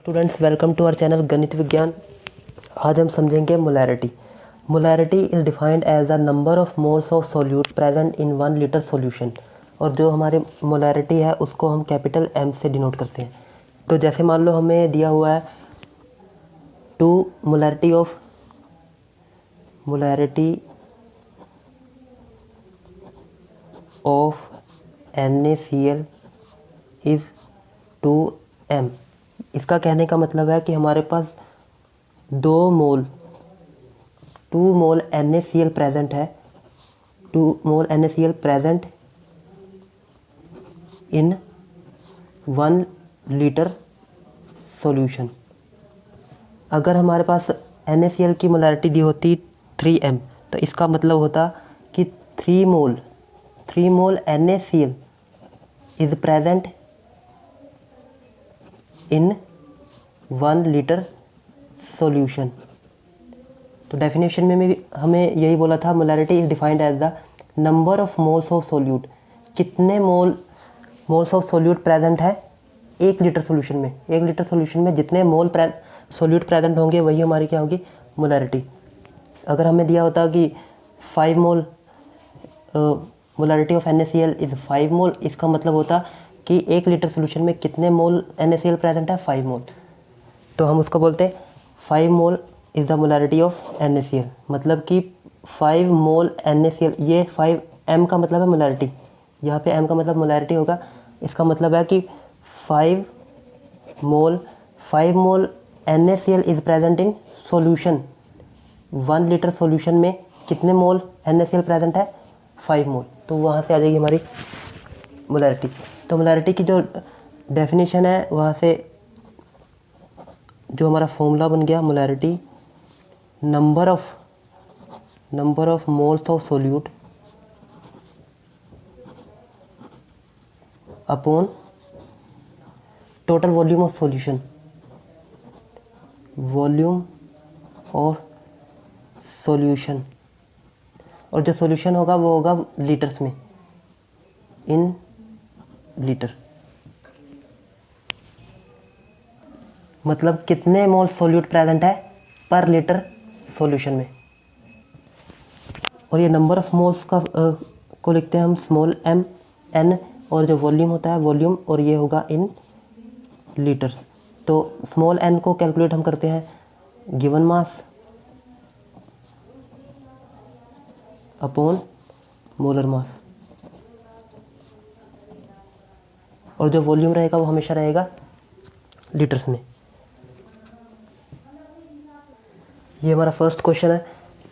Students, welcome to our channel Ganit Vigyan. आज हम समझेंगे molarity. Molarity is defined as the number of moles of solute present in 1 litre solution. और जो हमारे molarity है उसको हम कैपिटल M से डिनोट करते हैं। तो जैसे मान लो हमें दिया हुआ है molarity of NaCl is 2m। इसका कहने का मतलब है कि हमारे पास 2 मोल NaCl प्रेजेंट है, 2 मोल NaCl present in 1 litre solution. अगर हमारे पास NaCl की मोलैरिटी दी होती 3m, तो इसका मतलब होता कि 3 mole NaCl is present in 1 litre solution. तो डेफिनेशन में भी हमें यही बोला था, molarity is defined as the number of moles of solute. कितने मोल्स ऑफ सोल्यूट प्रेजेंट है 1 लीटर सॉल्यूशन में। 1 लीटर सॉल्यूशन में जितने मोल सोल्यूट प्रेजेंट होंगे वही हमारी क्या होगी, मोलैरिटी। अगर हमें दिया होता कि 5 मोल मोलैरिटी ऑफ NaCl इज़ 5 मोल, इसका मतलब होता कि 1 लीटर सॉल्यूशन में कितने मोल NaCl प्रेजेंट है, 5 मोल। तो हम उसको बोलते हैं 5 mole is the molarity of NaCl। मतलब कि 5 मोल NaCl, ये 5m का मतलब है मोलैरिटी, यहाँ पे m का मतलब मोलैरिटी होगा। इसका मतलब है कि 5 मोल NaCl is present in solution. 1 litre solution में कितने मोल NaCl प्रेजेंट है, 5 मोल। तो वहाँ से आ जाएगी हमारी मोलैरिटी। तो मोलैरिटी की जो डेफिनेशन है वहाँ से जो हमारा फॉर्मूला बन गया, molarity number of moles of solute upon total volume of solution, volume of solution. और जो सॉल्यूशन होगा वो होगा लीटर्स में, इन लीटर। मतलब कितने मोल सोल्यूट प्रेजेंट है पर लीटर सॉल्यूशन में। और ये नंबर ऑफ मोल्स का को लिखते हैं हम स्मॉल m n, और जो वॉल्यूम होता है वॉल्यूम, और ये होगा इन लीटर्स। तो स्मॉल n को कैलकुलेट हम करते हैं गिवन मास अपॉन मोलर मास, और जो वॉल्यूम रहेगा वो हमेशा रहेगा लीटर्स में। ये हमारा फर्स्ट क्वेश्चन है,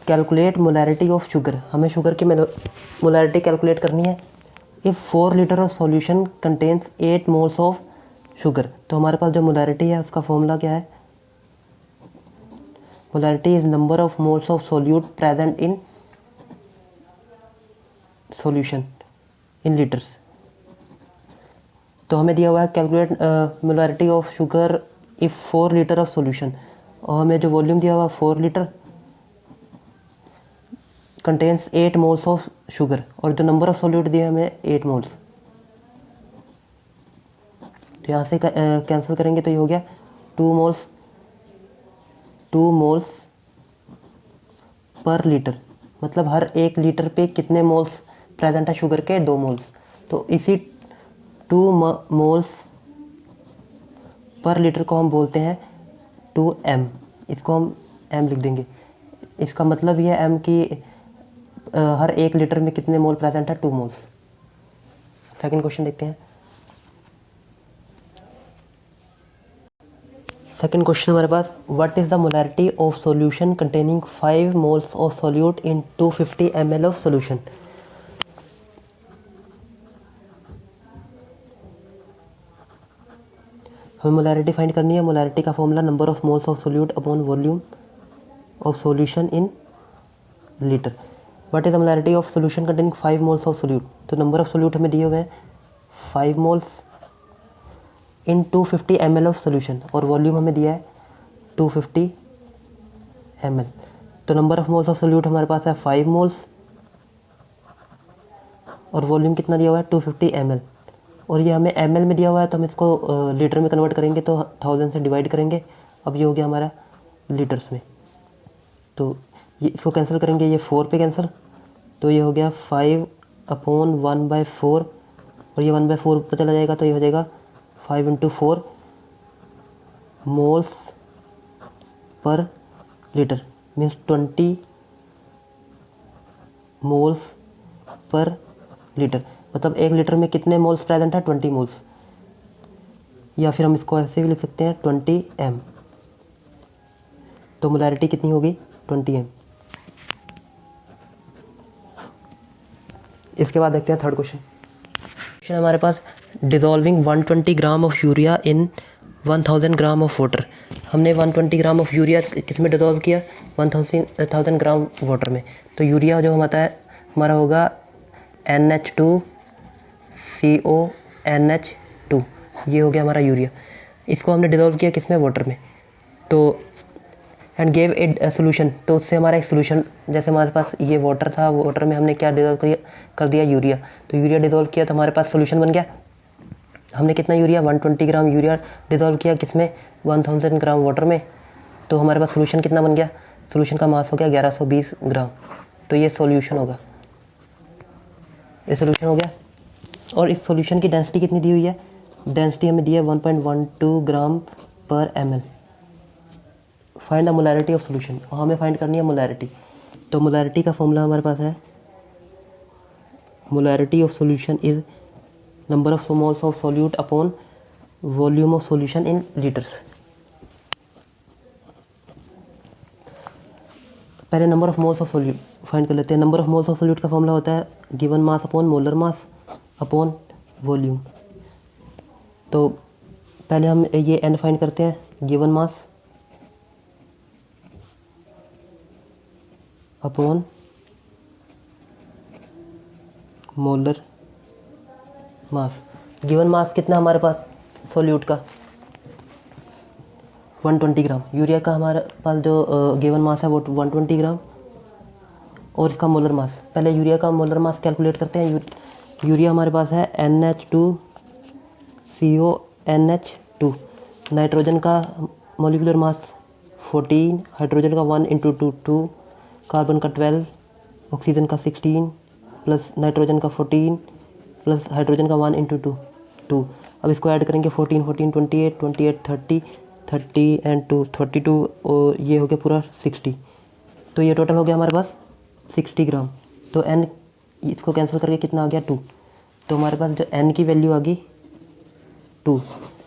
कैलकुलेट मोलैरिटी ऑफ शुगर। हमें शुगर की मोलैरिटी कैलकुलेट करनी है। If 4 litre of solution contains 8 moles of sugar. तो हमारे पास जो मोलैरिटी है उसका फॉर्मूला क्या है, molarity is number of moles of solute present in solution in litres. तो हमें दिया हुआ है calculate molarity of sugar if 4 litre of solution, और हमें जो वॉल्यूम दिया हुआ 4 litre contains 8 moles of sugar, और जो नंबर ऑफ सोल्यूट दिया हमें 8 मोल्स। तो यहाँ से कैंसिल करेंगे तो ये हो गया 2 मोल्स पर लीटर। मतलब हर 1 लीटर पे कितने मोल्स प्रेजेंट है शुगर के, 2 मोल्स। तो इसी 2 मोल्स पर लीटर को हम बोलते हैं 2m। इसको हम m लिख देंगे। इसका मतलब ये m की हर 1 लीटर में कितने मोल प्रेजेंट है, 2 मोल्स। सेकंड क्वेश्चन देखते हैं। सेकंड क्वेश्चन हमारे पास, what is the molarity of solution containing 5 moles of solute in 250 ml of solution. हमें मोलैरिटी फाइंड करनी है। मोलैरिटी का formula number of moles of solute upon volume of solution in litre. What is the molarity of solution containing 5 moles of solute. तो number of solute हमें दिए हुए हैं 5 moles in 250 ml of solution, और volume हमें दिया है 250 ml। तो number of moles of solute हमारे पास है 5 मोल्स, और वॉल्यूम कितना दिया हुआ है 250 ml। और ये हमें ml में दिया हुआ है, तो हम इसको लीटर में कन्वर्ट करेंगे तो 1000 से डिवाइड करेंगे। अब ये हो गया हमारा लीटर्स में। तो ये इसको कैंसिल करेंगे, ये 4 पे कैंसिल, तो ये हो गया 5/1/4 और ये 1/4 ऊपर चला जाएगा, तो ये हो जाएगा 5 × 4 moles per litre, means 20 moles per litre. मतलब 1 लीटर में कितने मोल्स प्रेजेंट है, 20 मोल्स। या फिर हम इसको ऐसे भी लिख सकते हैं 20 m। तो मोलैरिटी कितनी होगी, 20 m। इसके बाद देखते हैं थर्ड क्वेश्चन हमारे पास, dissolving 120 gram of urea in 1000 gram of water. हमने 120 ग्राम ऑफ यूरिया किस में डिजॉल्व किया, 1000 ग्राम वाटर में। तो यूरिया जो हमारा है हमारा होगा NH2CONH2, ये हो गया हमारा यूरिया। इसको हमने डिजॉल्व किया किस में, वाटर में। तो एंड गेव ए सोल्यूशन, तो उससे हमारा एक सोल्यूशन, जैसे हमारे पास ये वाटर था, वाटर में हमने क्या डिजॉल्व कर दिया, यूरिया। तो यूरिया डिजॉल्व किया तो हमारे पास सोल्यूशन बन गया। हमने कितना यूरिया, 120 ग्राम यूरिया डिजॉल्व किया किस में, 1000 ग्राम वाटर में। तो हमारे पास सोल्यूशन कितना बन गया, सोल्यूशन का मास हो गया 1120 ग्राम। तो ये सोल्यूशन होगा, ये सोल्यूशन हो गया। और इस सोल्यूशन की डेंसिटी कितनी दी हुई है, डेंसिटी हमें दी है 1.12 ग्राम पर ml। Find the molarity of solution, और हमें फाइंड करनी है मोलैरिटी। तो मोलैरिटी का फॉर्मूला हमारे पास है, molarity of solution is number of moles of solute upon volume of solution in litres. पहले number of moles of solute find कर लेते हैं। Number of moles of solute का फॉर्मूला होता है given mass upon molar mass upon volume. तो पहले हम ये n फाइंड करते हैं, given mass upon molar mass. Given mass कितना हमारे पास सोल्यूट का, 120 ग्राम। यूरिया का हमारे पास जो गिवन मास है वो 120 ग्राम, और इसका मोलर मास, पहले यूरिया का मोलर मास कैलकुलेट करते हैं। यूरिया हमारे पास है NH2CONH2। नाइट्रोजन का मोलिकुलर मास 14, हाइड्रोजन का 1 × 2, कार्बन का 12, ऑक्सीजन का 16 प्लस नाइट्रोजन का 14 प्लस हाइड्रोजन का 1 × 2। अब इसको ऐड करेंगे 14 14 28 28 30 30 एंड 2 32, और ये हो गया पूरा 60। तो ये टोटल हो गया हमारे पास 60 ग्राम। तो n इसको कैंसिल करके कितना आ गया, 2। तो हमारे पास जो n की वैल्यू आ गई 2,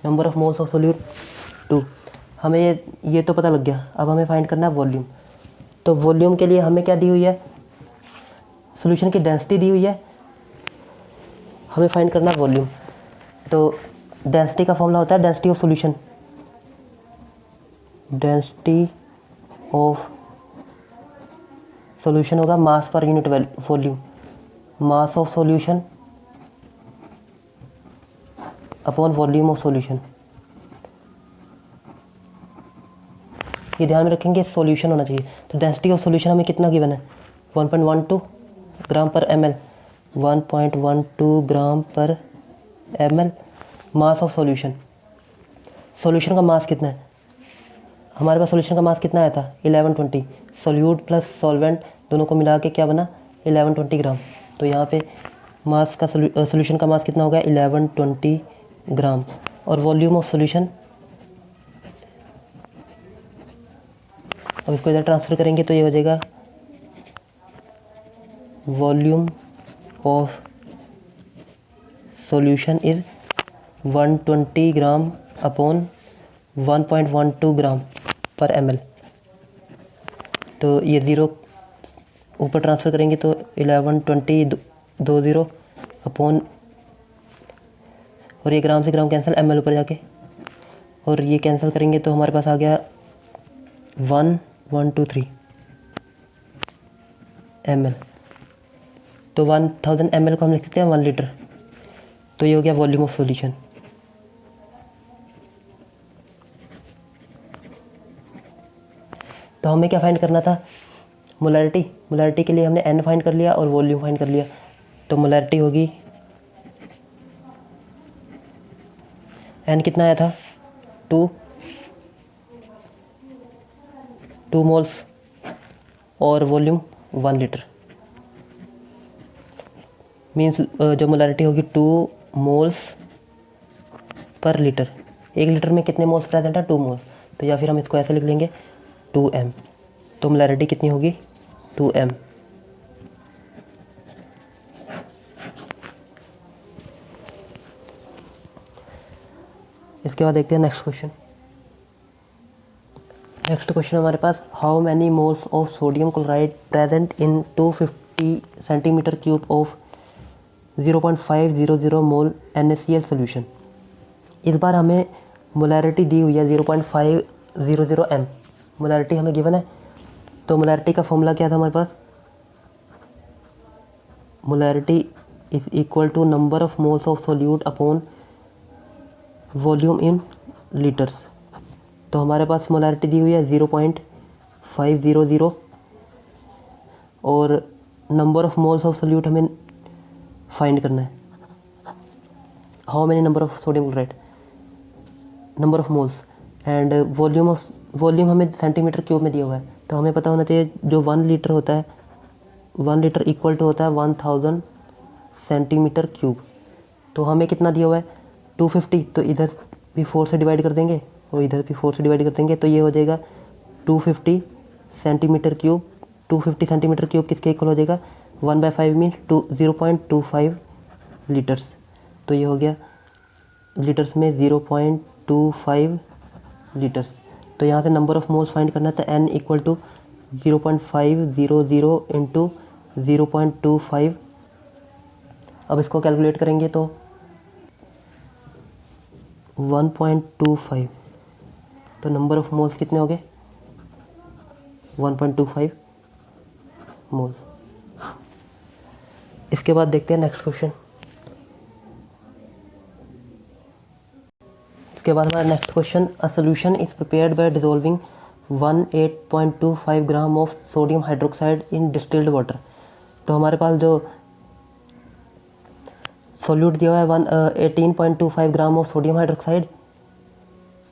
number of moles of solute 2। हमें ये तो पता लग गया। अब हमें फाइंड करना है वॉल्यूम। तो वॉल्यूम के लिए हमें क्या दी हुई है, सोल्यूशन की डेंसिटी दी हुई है, हमें फाइंड करना है वॉल्यूम। तो डेंसिटी का फॉर्मूला होता है density of solution, density of solution होगा मास पर unit volume, mass of solution upon volume of solution. ये ध्यान में रखेंगे, सॉल्यूशन होना चाहिए। तो डेंसिटी ऑफ सॉल्यूशन हमें कितना गिवन है, 1.12 ग्राम पर ml, 1.12 ग्राम पर ml। Mass of solution, solution का मास कितना है, हमारे पास सॉल्यूशन का मास कितना आया था 1120। सोल्यूट प्लस सॉल्वेंट दोनों को मिला के क्या बना 1120 ग्राम। तो यहाँ पे मास का सॉल्यूशन का मास कितना हो गया 1120 ग्राम। और वॉल्यूम ऑफ सॉल्यूशन, अब इसको इधर ट्रांसफ़र करेंगे तो ये हो जाएगा volume of solution is 120 gram upon 1.12 ग्राम पर ml। तो ये ज़ीरो ऊपर ट्रांसफ़र करेंगे तो 1120 20 अपॉन, और ये ग्राम से ग्राम कैंसिल, ml ऊपर जाके, और ये कैंसिल करेंगे तो हमारे पास आ गया 1123 ml। तो 1000 ml को हम लिख सकते हैं 1 लीटर। तो ये हो गया वॉल्यूम ऑफ सॉल्यूशन। तो हमें क्या फाइंड करना था, मोलैरिटी। मोलैरिटी के लिए हमने n फाइंड कर लिया और वॉल्यूम फाइंड कर लिया। तो मोलैरिटी होगी एन कितना आया था, 2 मोल्स और वॉल्यूम 1 लीटर। मीन्स जो मोलारिटी होगी 2 मोल्स पर लीटर। 1 लीटर में कितने मोल्स प्रेजेंट है, 2 मोल्स। तो या फिर हम इसको ऐसे लिख लेंगे 2m। तो मोलारिटी कितनी होगी, 2m। इसके बाद देखते हैं नेक्स्ट क्वेश्चन। नेक्स्ट क्वेश्चन हमारे पास, how many moles of sodium chloride present in 250 centimetre cube of 0.500 mole NaCl सोल्यूशन। इस बार हमें मोलारिटी दी हुई है 0.500 m। मोलारिटी हमें गिवन है, तो मोलारिटी का फॉर्मूला क्या था हमारे पास, molarity is equal to number of moles of solute upon volume in litres. तो हमारे पास मोलारिटी दी हुई है 0.500 और number of moles of solute हमें फाइंड करना है। How many number of sodium chloride, number of moles and volume हमें सेंटीमीटर क्यूब में दिया हुआ है। तो हमें पता होना चाहिए जो 1 लीटर होता है, 1 लीटर इक्वल टू होता है 1000 सेंटीमीटर क्यूब। तो हमें कितना दिया हुआ है, 250। तो इधर भी 4 से डिवाइड कर देंगे और इधर भी 4 से डिवाइड कर देंगे, तो ये हो जाएगा 250 सेंटीमीटर क्यूब। 250 सेंटीमीटर क्यूब किसके इक्वल हो जाएगा, 1/5 मीन्स 0.25 लीटर्स। तो ये हो गया लीटर्स में 0.25 लीटर्स। तो यहाँ से नंबर ऑफ मोल्स फाइंड करना था, n इक्वल टू 0.500 इंटू 0.25। अब इसको कैलकुलेट करेंगे तो 1.25। तो नंबर ऑफ मोल्स कितने हो गए, 1.25 मोल्स। इसके बाद देखते हैं नेक्स्ट क्वेश्चन। इसके बाद हमारा next question, a solution is prepared by dissolving 18.25 gram of sodium hydroxide in distilled water. तो हमारे पास जो सोल्यूट दिया हुआ है 18.25 gram of sodium hydroxide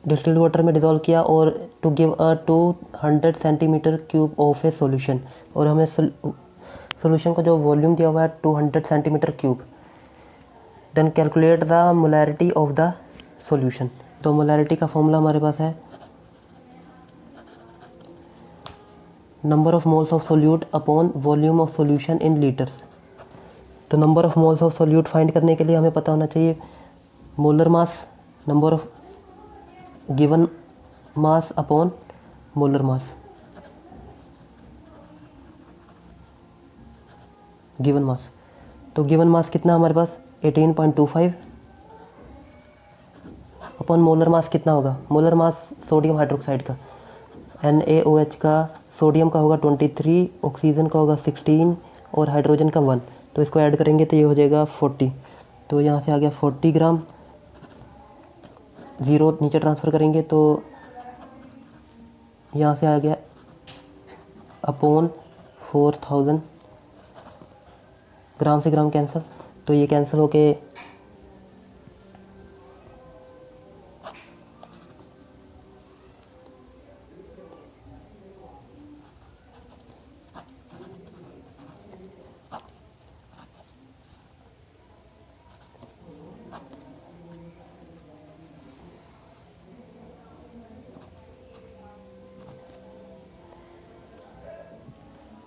distilled water में डिज़ोल्व किया और to give a 200 centimetre cube of a solution. और हमें सोल्यूशन का जो वॉल्यूम दिया हुआ है 200 centimetre cube. Then calculate the molarity of the solution. तो मोलारिटी का फॉर्मूला हमारे पास है number of moles of solute upon volume of solution in litres. तो number of moles of solute find करने के लिए हमें पता होना चाहिए molar mass, number of given mass upon molar mass, given mass. तो गिवन मास कितना हमारे पास 18.25 अपॉन मोलर मास कितना होगा, मोलर मास सोडियम हाइड्रोक्साइड का NaOH का, सोडियम का होगा 23, ऑक्सीजन का होगा 16 और हाइड्रोजन का 1। तो इसको ऐड करेंगे तो ये हो जाएगा 40। तो यहाँ से आ गया 40 ग्राम, 0 नीचे ट्रांसफ़र करेंगे तो यहाँ से आ गया अपॉन 4000। ग्राम से ग्राम कैंसिल, तो ये कैंसिल होके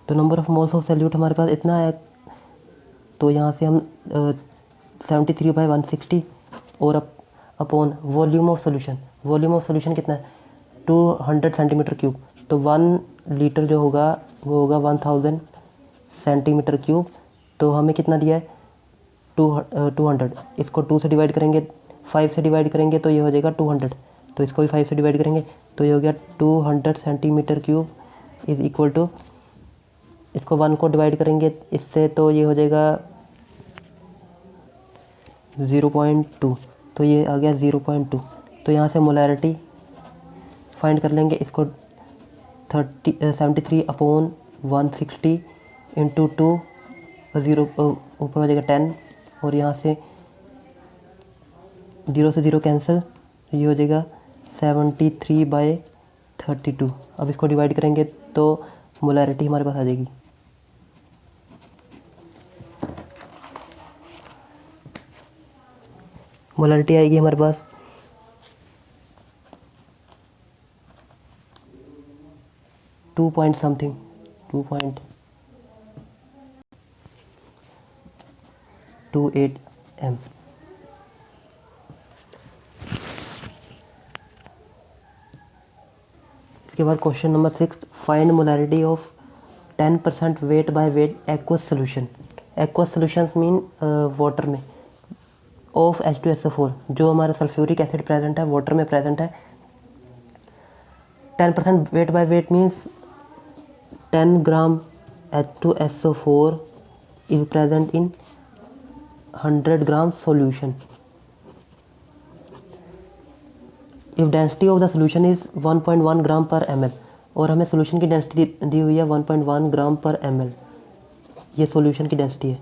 तो number of moles of solute हमारे पास इतना है। तो यहाँ से हम 73/160 और upon volume of solution, volume of solution कितना है 200 सेंटीमीटर क्यूब। तो 1 लीटर जो होगा वो होगा 1000 सेंटीमीटर क्यूब। तो हमें कितना दिया है 200। इसको 2 से डिवाइड करेंगे, 5 से डिवाइड करेंगे तो ये हो जाएगा 200। तो इसको भी 5 से डिवाइड करेंगे तो ये हो गया 200 centimetre cube is equal to, इसको 1 को डिवाइड करेंगे इससे तो ये हो जाएगा 0.2। तो ये आ गया 0.2। तो यहाँ से मोलारिटी फाइंड कर लेंगे। इसको 73/160 इंटू 2, 0 ऊपर हो जाएगा 10 और यहाँ से 0 से 0 कैंसिल ये हो जाएगा 73/32। अब इसको डिवाइड करेंगे तो मोलैरिटी हमारे पास आ जाएगी। मोलैरिटी आएगी हमारे पास 2 पॉइंट समथिंग 2.28 m। इसके बाद question number 6, find molarity of 10% weight by weight aqueous solution. Aqueous solutions mean water में ऑफ H2SO4, जो हमारा सल्फ्यूरिक एसिड प्रेजेंट है वाटर में प्रेजेंट है। 10% weight by weight means 10 gram H2SO4 is present in 100 gram solution. If density of the solution is 1.1 ग्राम पर ml, और हमें solution की डेंसिटी दी हुई है 1.1 ग्राम पर ml, ये सोल्यूशन की डेंसिटी है।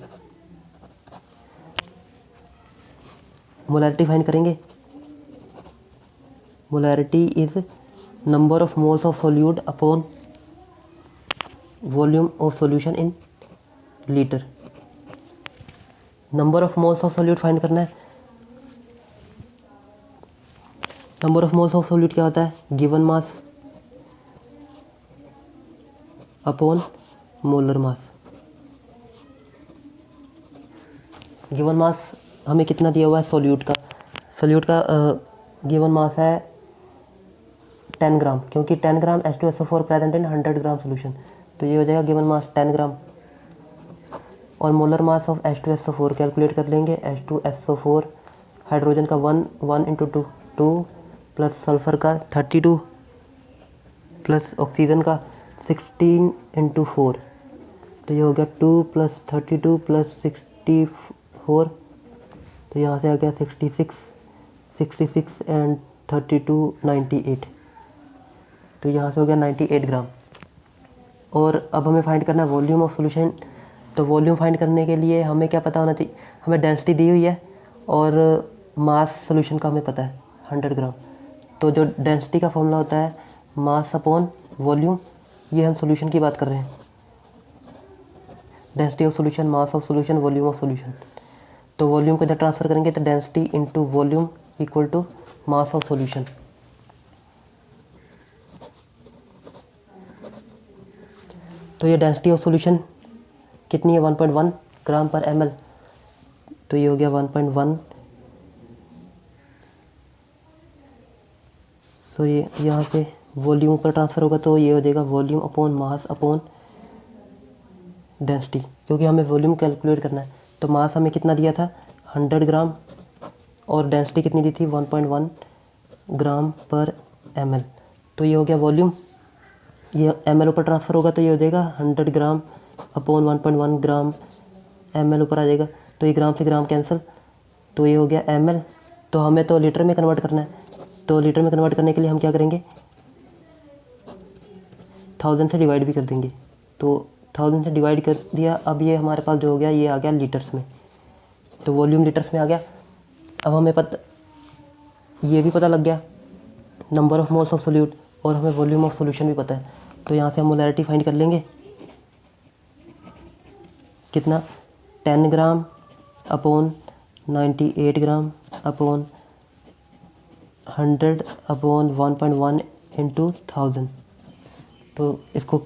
मोलैरिटी फाइंड करेंगे। Molarity is number of moles of solute upon volume of solution in litre. Number of moles of solute find करना है। Number of moles of solute क्या होता है? Given mass upon molar mass. Given मास हमें कितना दिया हुआ है सोल्यूट का? सोल्यूट का गिवन मास है 10 ग्राम, क्योंकि 10 ग्राम H2SO4 present in 100 gram solution, तो ये हो जाएगा गिवन मास 10 ग्राम। और molar mass of H2SO4 calculate कर लेंगे। H2SO4 हाइड्रोजन का 1 इंटू 2 प्लस सल्फ़र का 32 प्लस ऑक्सीजन का 16 इंटू 4, तो ये हो गया 2 प्लस 32 प्लस 64, तो यहाँ से आ गया 66 एंड 32 98, तो यहाँ से हो गया 98 ग्राम। और अब हमें फाइंड करना है वॉल्यूम ऑफ सॉल्यूशन। तो वॉल्यूम फाइंड करने के लिए हमें क्या पता होना चाहिए? हमें डेंसिटी दी हुई है और मास सॉल्यूशन का हमें पता है 100 ग्राम। तो जो डेंसिटी का फॉर्मूला होता है मास अपॉन वॉल्यूम, ये हम सॉल्यूशन की बात कर रहे हैं। Density of solution, mass of solution, volume of solution. तो वॉल्यूम को इधर ट्रांसफ़र करेंगे तो density into volume equal to mass of solution. तो ये डेंसिटी ऑफ सॉल्यूशन कितनी है? 1.1 ग्राम पर ml, तो ये हो गया 1.1। तो ये यहाँ से वॉल्यूम पर ट्रांसफ़र होगा तो ये हो जाएगा volume upon mass upon density, क्योंकि हमें वॉल्यूम कैलकुलेट करना है। तो मास हमें कितना दिया था? 100 ग्राम, और डेंसिटी कितनी दी थी? 1.1 ग्राम पर ml, तो ये हो गया वॉल्यूम। ये ml ऊपर ट्रांसफ़र होगा तो ये हो जाएगा 100 ग्राम अपॉन 1.1 ग्राम ml ऊपर आ जाएगा, तो ये ग्राम से ग्राम कैंसिल, तो ये हो गया ml। तो हमें तो लीटर में कन्वर्ट करना है, तो लीटर में कन्वर्ट करने के लिए हम क्या करेंगे? 1000 से डिवाइड भी कर देंगे, तो 1000 से डिवाइड कर दिया। अब ये हमारे पास जो हो गया ये आ गया लीटर्स में, तो वॉल्यूम लीटर्स में आ गया। अब हमें ये भी पता लग गया number of moles of solute, और हमें वॉल्यूम ऑफ सोल्यूशन भी पता है। तो यहाँ से हम मोलैरिटी फाइंड कर लेंगे। कितना? 10 ग्राम अपॉन 98 ग्राम अपॉन 100 अपॉन 1.1 इंटू 1000, तो इसको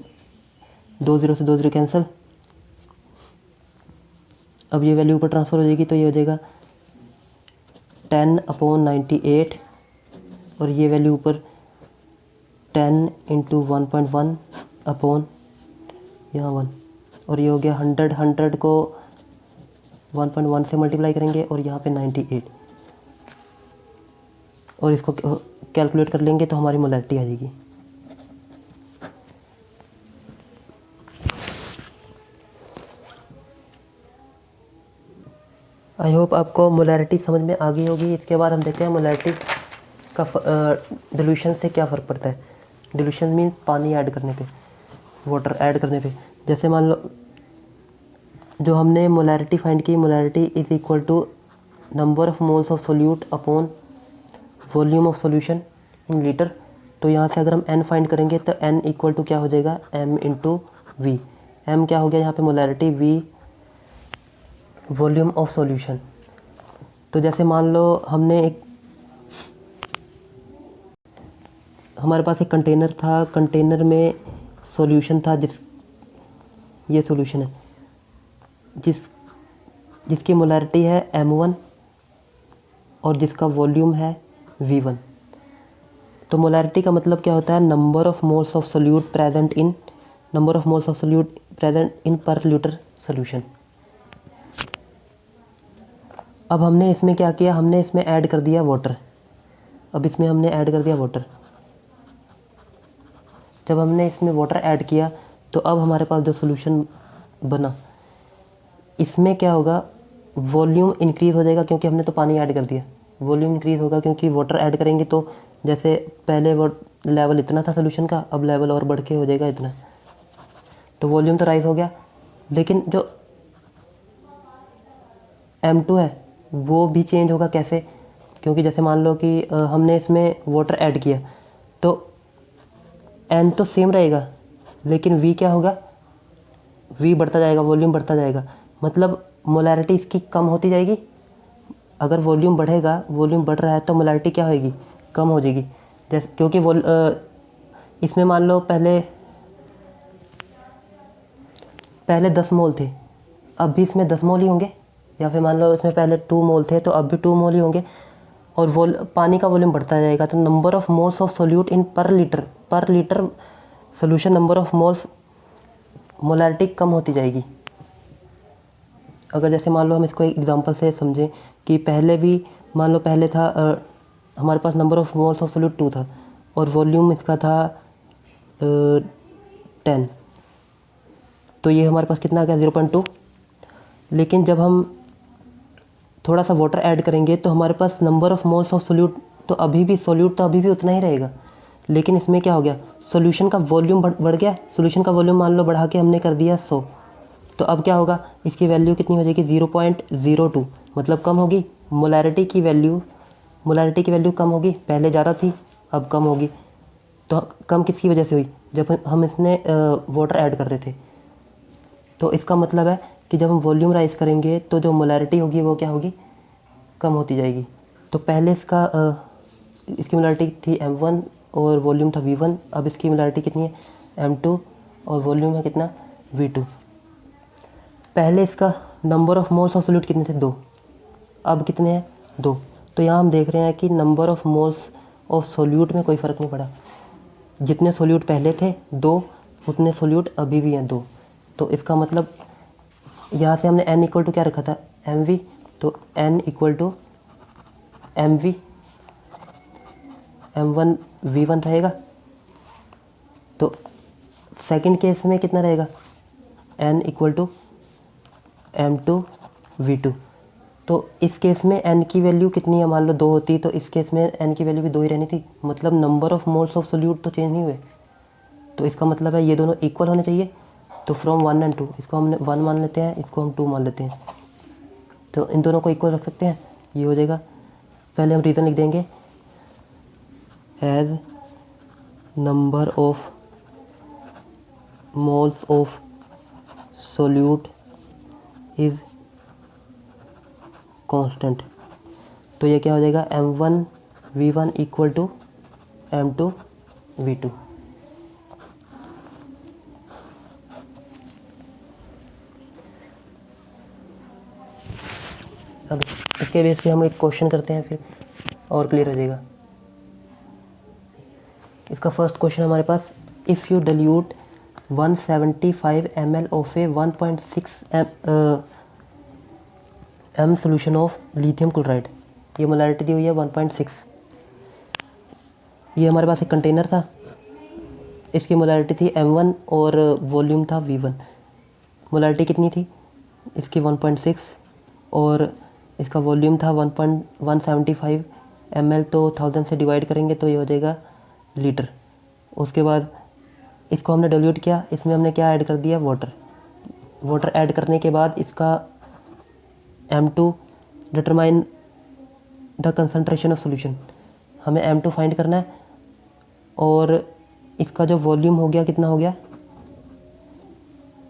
2 0 से 2 0 कैंसिल। अब ये वैल्यू ऊपर ट्रांसफ़र हो जाएगी, तो ये हो जाएगा 10 अपॉन 98, और ये वैल्यू ऊपर 10 इंटू 1.1 अपॉन यहाँ 1, और ये हो गया 100 को 1.1 से मल्टीप्लाई करेंगे, और यहाँ पे 98, और इसको कैलकुलेट कर लेंगे तो हमारी मोलैरिटी आ जाएगी। आई होप आपको मोलैरिटी समझ में आ गई होगी। इसके बाद हम देखते हैं मोलैरिटी का डिल्यूशन से क्या फ़र्क पड़ता है। डिल्यूशन मीन पानी ऐड करने पे, वाटर ऐड करने पे। जैसे मान लो जो हमने मोलैरिटी फाइंड की, molarity is equal to number of moles of solute upon volume of solution in litre. तो यहाँ से अगर हम n फाइंड करेंगे तो n इक्वल टू क्या हो जाएगा, m इंटू वी। m क्या हो गया यहाँ पे molarity, v volume of solution. तो जैसे मान लो हमारे पास एक कंटेनर था, कंटेनर में सॉल्यूशन था, ये सॉल्यूशन है जिसकी मोलैरिटी है m1 और जिसका वॉल्यूम है v1। तो मोलैरिटी का मतलब क्या होता है, number of moles of solute present in per litre solution. अब हमने इसमें क्या किया, हमने इसमें ऐड कर दिया वाटर। जब हमने इसमें वाटर ऐड किया तो अब हमारे पास जो सॉल्यूशन बना, इसमें क्या होगा, वॉल्यूम इंक्रीज़ हो जाएगा क्योंकि हमने तो पानी ऐड कर दिया। वॉल्यूम इंक्रीज़ होगा क्योंकि वाटर ऐड करेंगे तो जैसे पहले वो लेवल इतना था सॉल्यूशन का, अब लेवल और बढ़ के हो जाएगा इतना, तो वॉल्यूम तो राइज़ हो गया। लेकिन जो M2 है वो भी चेंज होगा। कैसे? क्योंकि जैसे मान लो कि हमने इसमें वाटर ऐड किया तो N तो सेम रहेगा, लेकिन V क्या होगा, V बढ़ता जाएगा, वॉल्यूम बढ़ता जाएगा, मतलब मोलैरिटी इसकी कम होती जाएगी। अगर वॉल्यूम बढ़ेगा, वॉल्यूम बढ़ रहा है तो मोलैरिटी क्या होगी, कम हो जाएगी। जैसे क्योंकि इसमें मान लो पहले 10 मोल थे, अब भी इसमें 10 मोल ही होंगे, या फिर मान लो इसमें पहले 2 मोल थे तो अब भी 2 मोल ही होंगे, और पानी का वॉल्यूम बढ़ता जाएगा। तो number of moles of solute in per litre solution, number of moles, molarity कम होती जाएगी। अगर जैसे मान लो हम इसको एक एग्जांपल से समझें कि पहले था हमारे पास number of moles of solute 2 था और वॉल्यूम इसका था 10, तो ये हमारे पास कितना आ गया, 0.2। लेकिन जब हम थोड़ा सा वाटर ऐड करेंगे तो हमारे पास number of moles of solute तो अभी भी उतना ही रहेगा, लेकिन इसमें क्या हो गया, सॉल्यूशन का वॉल्यूम बढ़ गया। सॉल्यूशन का वॉल्यूम मान लो बढ़ा के हमने कर दिया 100, तो अब क्या होगा, इसकी वैल्यू कितनी हो जाएगी, 0.02, मतलब कम होगी। मोलैरिटी की वैल्यू कम होगी, पहले ज़्यादा थी अब कम होगी। तो कम किसकी वजह से हुई, जब हम इसमें वाटर ऐड कर रहे थे। तो इसका मतलब है कि जब हम वॉल्यूम राइज करेंगे तो जो मोलैरिटी होगी वो क्या होगी, कम होती जाएगी। तो पहले इसकी मोलैरिटी थी m1 और वॉल्यूम था v1, अब इसकी मोलैरिटी कितनी है, m2 और वॉल्यूम है कितना, v2। पहले इसका number of moles of solute कितने थे, 2, अब कितने हैं, 2। तो यहाँ हम देख रहे हैं कि number of moles of solute में कोई फ़र्क नहीं पड़ा, जितने सोल्यूट पहले थे 2 उतने सोल्यूट अभी भी हैं 2। तो इसका मतलब यहाँ से हमने n इक्वल टू क्या रखा था, mv, तो n equal to mv, m1 v1 रहेगा। तो सेकंड केस में कितना रहेगा, n equal to m2 v2। तो इस केस में n की वैल्यू कितनी है, मान लो 2 होती, तो इस केस में n की वैल्यू भी 2 ही रहनी थी, मतलब number of moles of solute तो चेंज नहीं हुए। तो इसका मतलब है ये दोनों इक्वल होने चाहिए। तो फ्रॉम 1 एंड 2, इसको हमने 1 मान लेते हैं, इसको हम 2 मान लेते हैं, तो इन दोनों को इक्वल रख सकते हैं, ये हो जाएगा। पहले हम रीज़न लिख देंगे, as number of moles of solute is constant. तो ये क्या हो जाएगा, m1 v1 equal to m2 v2। अब इसके बेस पे हम एक क्वेश्चन करते हैं, फिर और क्लियर हो जाएगा। इसका फर्स्ट क्वेश्चन हमारे पास, if you dilute 175 ml of a 1.6 m solution of lithium chloride, ये मोलैरिटी दी हुई है 1.6। ये हमारे पास एक कंटेनर था, इसकी मोलैरिटी थी m1 और वॉल्यूम था v1। मोलैरिटी कितनी थी इसकी, 1.6, और इसका वॉल्यूम था 1.175 ml, तो 1000 से डिवाइड करेंगे तो ये हो जाएगा लीटर। उसके बाद इसको हमने डाइल्यूट किया, इसमें हमने क्या ऐड कर दिया, वाटर ऐड करने के बाद इसका m2 determine the concentration of solution, हमें M2 फाइंड करना है और इसका जो वॉल्यूम हो गया कितना हो गया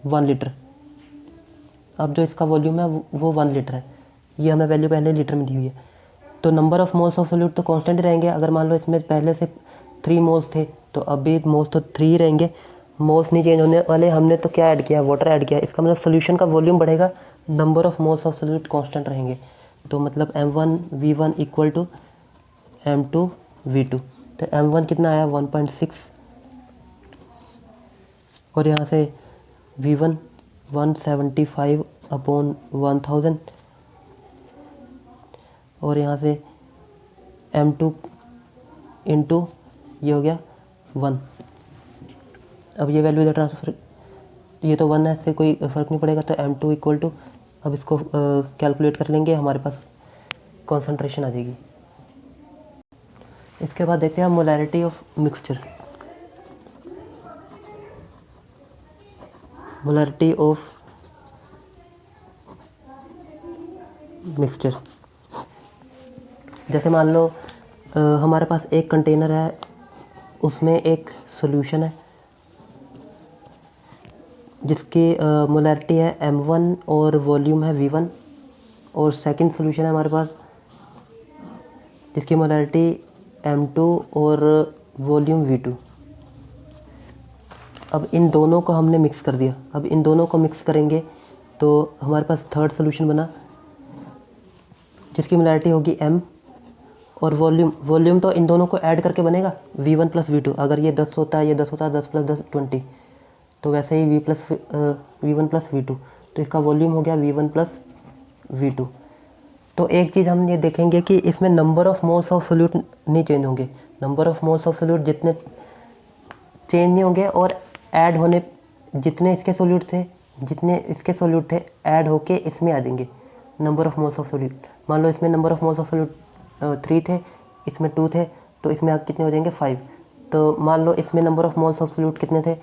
1 लीटर। अब जो इसका वॉल्यूम है वो 1 लीटर है, ये हमें वैल्यू पहले लीटर में दी हुई है। तो number of moles of solute तो कांस्टेंट रहेंगे। अगर मान लो इसमें पहले से 3 मोल्स थे तो अब भी मोल्स तो 3 ही रहेंगे, मोल्स नहीं चेंज होने वाले। हमने तो क्या ऐड किया, वाटर ऐड किया, इसका मतलब सोल्यूशन का वॉल्यूम बढ़ेगा, number of moles of solute constant रहेंगे। तो मतलब M1V1 इक्वल टू M2V2। तो M1 कितना आया 1.6 और यहाँ से V1 175 अपॉन 1000 और यहाँ से M2 इंटू ये हो गया 1। अब ये वैल्यू इधर ट्रांसफर, ये तो 1 है, इससे कोई फ़र्क नहीं पड़ेगा। तो M2 इक्वल टू, अब इसको कैलकुलेट कर लेंगे, हमारे पास कॉन्सेंट्रेशन आ जाएगी। इसके बाद देखते हैं molarity of mixture. Molarity of mixture, जैसे मान लो हमारे पास एक कंटेनर है, उसमें एक सॉल्यूशन है जिसकी मोलैरिटी है M1 और वॉल्यूम है V1, और सेकंड सॉल्यूशन है हमारे पास जिसकी मोलैरिटी M2 और वॉल्यूम V2। अब इन दोनों को हमने मिक्स कर दिया। अब इन दोनों को मिक्स करेंगे तो हमारे पास थर्ड सॉल्यूशन बना जिसकी मोलैरिटी होगी M, और वॉल्यूम तो इन दोनों को ऐड करके बनेगा V1 प्लस V2। अगर ये 10 होता है, ये 10 होता है, 10 प्लस 10 20, तो वैसे ही V1 प्लस V2, तो इसका वॉल्यूम हो गया V1 प्लस V2। तो एक चीज़ हम ये देखेंगे कि इसमें number of moles of solute नहीं चेंज होंगे। Number of moles of solute जितने चेंज नहीं होंगे, और ऐड होने जितने इसके सोल्यूट थे ऐड होके इसमें आ जाएंगे number of moles of solute. मान लो इसमें number of moles of solute 3 थे, इसमें 2 थे, तो इसमें आप कितने हो जाएंगे 5। तो मान लो इसमें number of moles of solute कितने थे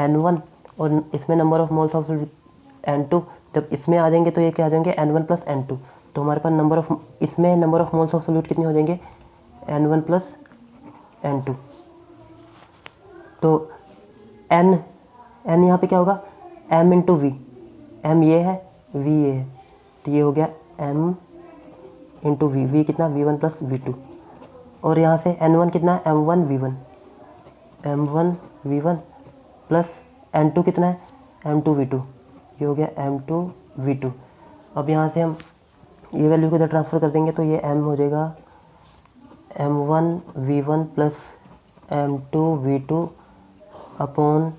N1, और इसमें number of moles of solute N2। जब इसमें आ जाएंगे तो ये क्या आ जाएंगे N1 प्लस N2। तो हमारे पास इसमें number of moles of solute कितने हो जाएंगे N1 प्लस N2। तो N यहाँ पे क्या होगा M इंटू V, M ये है, V ये है, तो ये हो गया M इंटू V कितना V1 प्लस V2। और यहाँ से N1 कितना है M1V1 प्लस N2 कितना है M2V2, ये हो गया M2V2। अब यहाँ से हम ये वैल्यू को इधर ट्रांसफ़र कर देंगे तो ये M हो जाएगा M1V1 plus M2V2 upon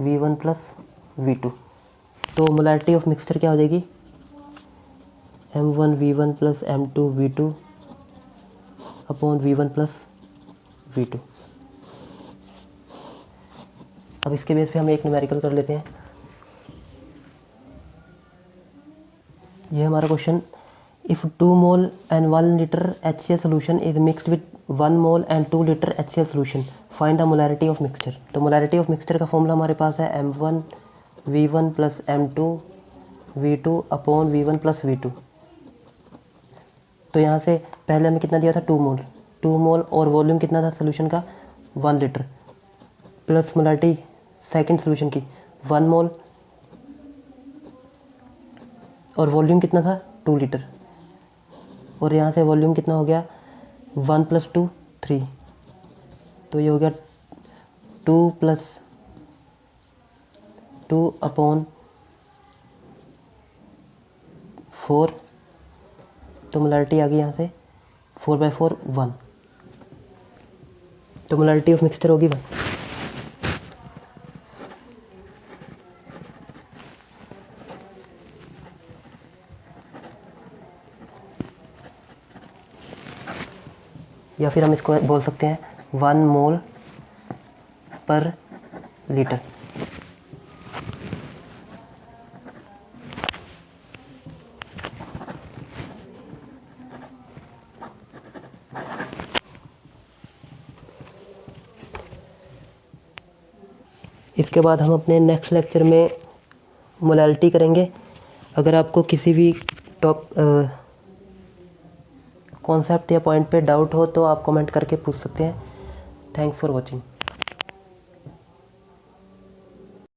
V1 plus V2। तो मोलैरिटी ऑफ मिक्सचर क्या हो जाएगी M1V1 plus M2V2 upon V1 plus V2। अब इसके बेस पे हम एक न्यूमेरिकल कर लेते हैं। ये हमारा question, if 2 mole and 1 litre HCl solution is mixed with 1 mole and 2 litre HCl solution, find the molarity of mixture. तो मोलैरिटी ऑफ मिक्सचर का फॉर्मूला हमारे पास है M1V1 plus M2V2 upon V1 plus V2। तो यहाँ से पहले हमें कितना दिया था 2 मोल और वॉल्यूम कितना था सोल्यूशन का 1 litre, plus molarity second solution की 1 मोल और वॉल्यूम कितना था 2 लीटर, और यहाँ से वॉल्यूम कितना हो गया 1 प्लस 2 3, तो ये हो गया 2 प्लस 2 अपॉन 4। तो मोलैरिटी आ गई यहाँ से 4/4 1। तो मोलैरिटी ऑफ मिक्सचर होगी 1। या फिर हम इसको बोल सकते हैं 1 मोल पर लीटर। इसके बाद हम अपने नेक्स्ट लेक्चर में मोलैरिटी करेंगे। अगर आपको किसी भी कॉन्सेप्ट या पॉइंट पे डाउट हो तो आप कमेंट करके पूछ सकते हैं। Thanks for watching.